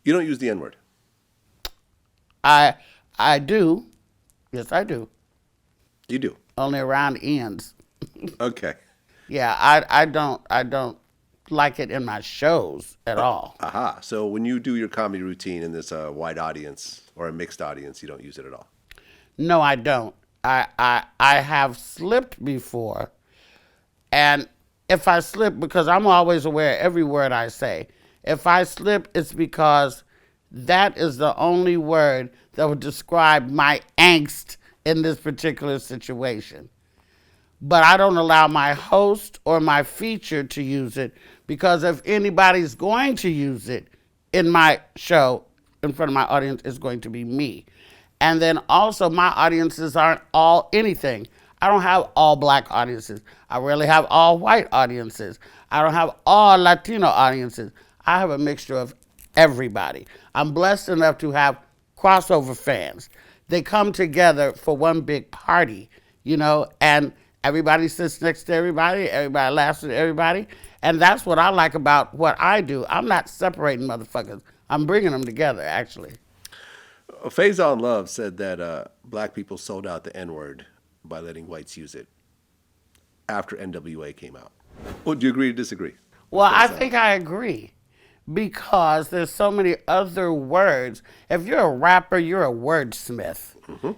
You don't use the N-word. I do. Yes, I do. You do. Only around ends. Okay. Yeah, I don't like it in my shows at all. Aha. So when you do your comedy routine in this wide audience or a mixed audience, you don't use it at all. No, I don't. I have slipped before, and if I slip, because I'm always aware of every word I say. If I slip, it's because that is the only word that would describe my angst in this particular situation. But I don't allow my host or my feature to use it, because if anybody's going to use it in my show in front of my audience, it's going to be me. And then also, my audiences aren't all anything. I don't have all black audiences. I rarely have all white audiences. I don't have all Latino audiences. I have a mixture of everybody. I'm blessed enough to have crossover fans. They come together for one big party, and everybody sits next to everybody, everybody laughs at everybody. And that's what I like about what I do. I'm not separating motherfuckers. I'm bringing them together, actually. Faizon Love said that black people sold out the N-word by letting whites use it after NWA came out. Well, do you agree or disagree with Well, I Faizon? think I agree, because there's so many other words. If you're a rapper, you're a wordsmith.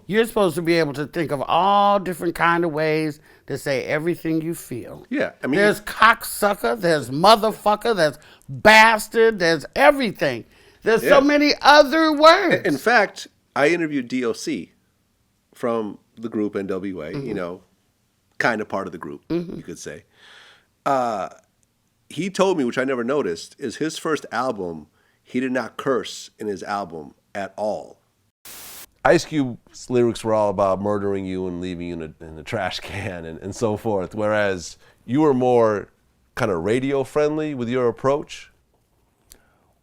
You're supposed to be able to think of all different kind of ways to say everything you feel. Yeah, I mean, There's cocksucker, there's motherfucker, there's bastard, there's everything. There's so yeah. many other In words. fact, I interviewed DOC from the group NWA. Kind of part of the group, you could say. He told me, which I never noticed, is his first album. He did not curse in his album at all. Ice Cube's lyrics were all about murdering you and leaving you in a trash can and so forth, whereas you were more kind of radio friendly with your approach.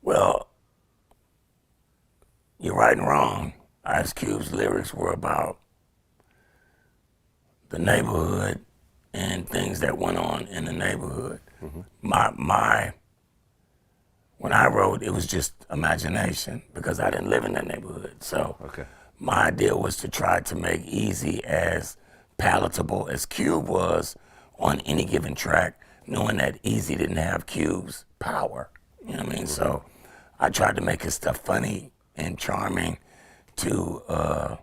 Well, you're right and wrong. Ice Cube's lyrics were about the neighborhood and things that went on in the neighborhood. My when I wrote, it was just imagination because I didn't live in that neighborhood. So Okay. my idea was to try to make easy as palatable as Cube was on any given track, knowing that Easy didn't have Cube's power. You know what I mean? So I tried to make his stuff funny and charming to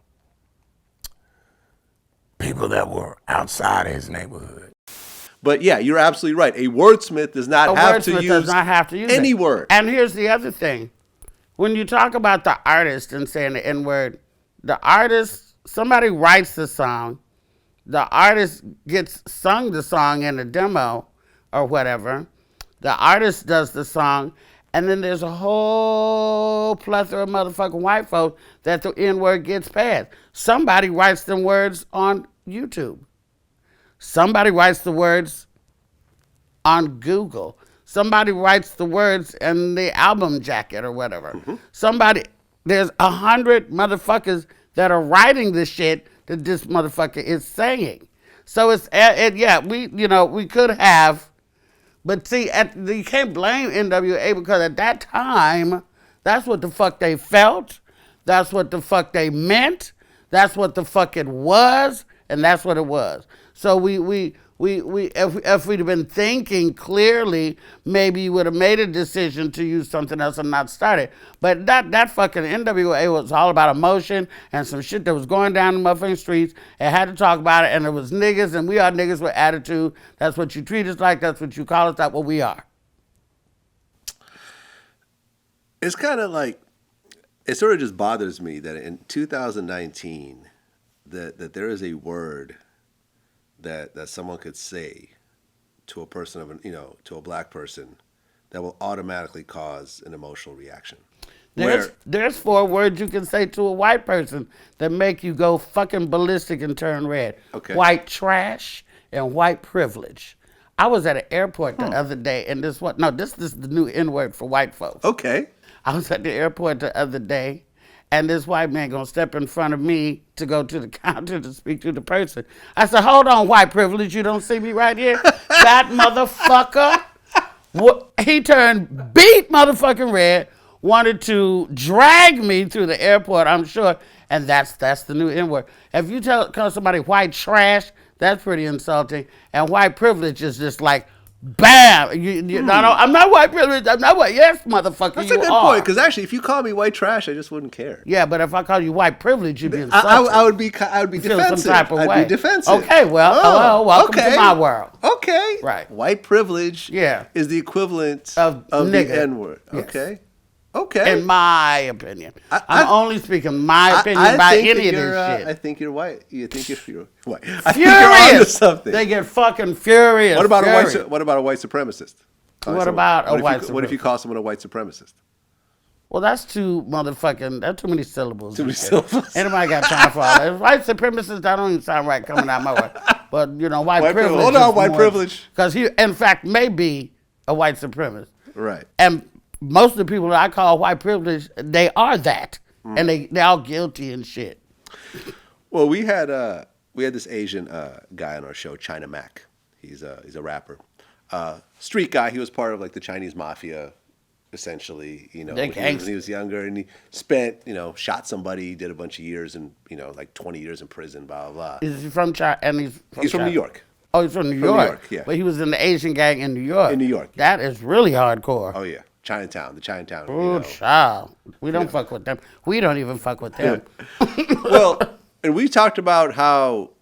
people that were outside of his neighborhood. But yeah, you're absolutely right. A wordsmith does not A have to wordsmith use does not have to use any it. word. And here's the other thing. When you talk about the artist and saying the N word, the artist, somebody writes the song, the artist gets sung the song in a demo or whatever, the artist does the song, and then there's a whole plethora of motherfucking white folks that the N word gets passed. Somebody writes them words on YouTube. Somebody writes the words on Google. Somebody writes the words in the album jacket or whatever. There's 100 motherfuckers that are writing the shit that this motherfucker is saying. So yeah, we could have, but see, you can't blame NWA, because at that time, that's what the fuck they felt, that's what the fuck they meant, that's what the fuck it was, and that's what it was. So if we'd have been thinking clearly, maybe you would have made a decision to use something else and not start it. But that fucking NWA was all about emotion and some shit that was going down the motherfucking streets. It had to talk about it, and it was niggas, and we are niggas with attitude. That's what you treat us like. That's what you call us. That's what we are. It's kind of like, it sort of just bothers me that in 2019, that there is a word that someone could say to a person to a black person that will automatically cause an emotional reaction. There's 4 words you can say to a white person that make you go fucking ballistic and turn red. Okay. White trash and white privilege. I was at an airport the other day, and this is the new N word for white folks. Okay. I was at the airport the other day, and this white man gonna step in front of me to go to the counter to speak to the person. I said, "Hold on, white privilege, you don't see me right here? That motherfucker." He turned beat motherfucking red, wanted to drag me through the airport, I'm sure. And that's the new N-word. If you call somebody white trash, that's pretty insulting. And white privilege is just like, bam! I'm not white privilege. I'm not white. Yes, motherfucker, That's you a good are. point, because actually, if you call me white trash, I just wouldn't care. Yeah, but if I call you white privilege, you'd be insulted. I would be Feel defensive. some type of way. I'd be defensive. Okay, well, welcome to my world. Okay. Right. White privilege Yeah. is the equivalent Of the nigga. N-word. Yes. Okay. Okay. In my opinion. I- I'm only speaking my opinion by any of this shit. I think you're white. You think you're white. I Furious. think you're onto something. They get fucking furious. What about furious. a white supremacist? What about a white What if you supremacist? call someone a white supremacist? Well, that's too many syllables. Too many syllables. Anybody got time for all that? White supremacist, that don't even sound right coming out my way. But, white privilege. Hold on, white privilege. Because he, in fact, may be a white supremacist. Right. And most of the people that I call white privilege, they are that. And they're all guilty and shit. Well, we had this Asian guy on our show, China Mac. He's a rapper, street guy. He was part of like the Chinese mafia, essentially. When he was younger, and he spent shot somebody, did a bunch of years, and like 20 years in prison, blah blah blah. Is he from China? And He's from New York. Oh, he's from New York. Yeah. But he was in the Asian gang in New York. In New York. That is really hardcore. Oh yeah, Chinatown, the Chinatown. Oh, child. We don't fuck with them. We don't even fuck with them. Well, and we talked about how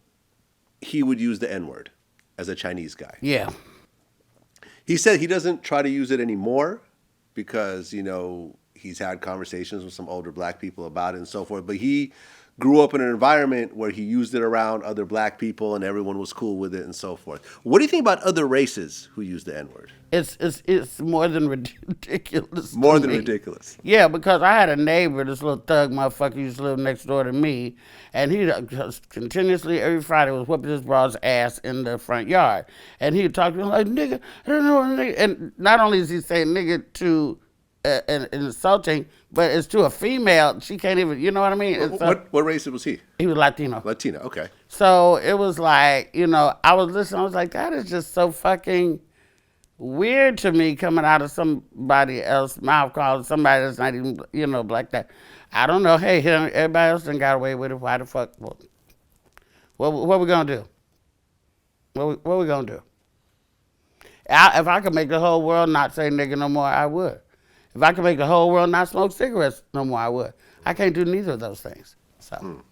he would use the N-word as a Chinese guy. Yeah. He said he doesn't try to use it anymore because, he's had conversations with some older black people about it and so forth. But he grew up in an environment where he used it around other black people and everyone was cool with it and so forth. What do you think about other races who use the N-word? It's more than ridiculous. More to than me. ridiculous. Yeah, because I had a neighbor, this little thug motherfucker used to live next door to me, and he just continuously every Friday was whooping his broad's ass in the front yard. And he'd talk to me like, nigga, I don't know, nigga. And not only is he saying nigga to and insulting, but it's to a female. She can't even, you know what I mean? What race was he? He was Latino. Latino, okay. So it was like, I was listening, I was like, that is just so fucking weird to me coming out of somebody else's mouth calling somebody that's not even, like that. I don't know. Hey, everybody else done got away with it. Why the fuck? What we gonna do? What we gonna do? If I could make the whole world not say nigga no more, I would. If I could make the whole world not smoke cigarettes no more, I would. I can't do neither of those things. So.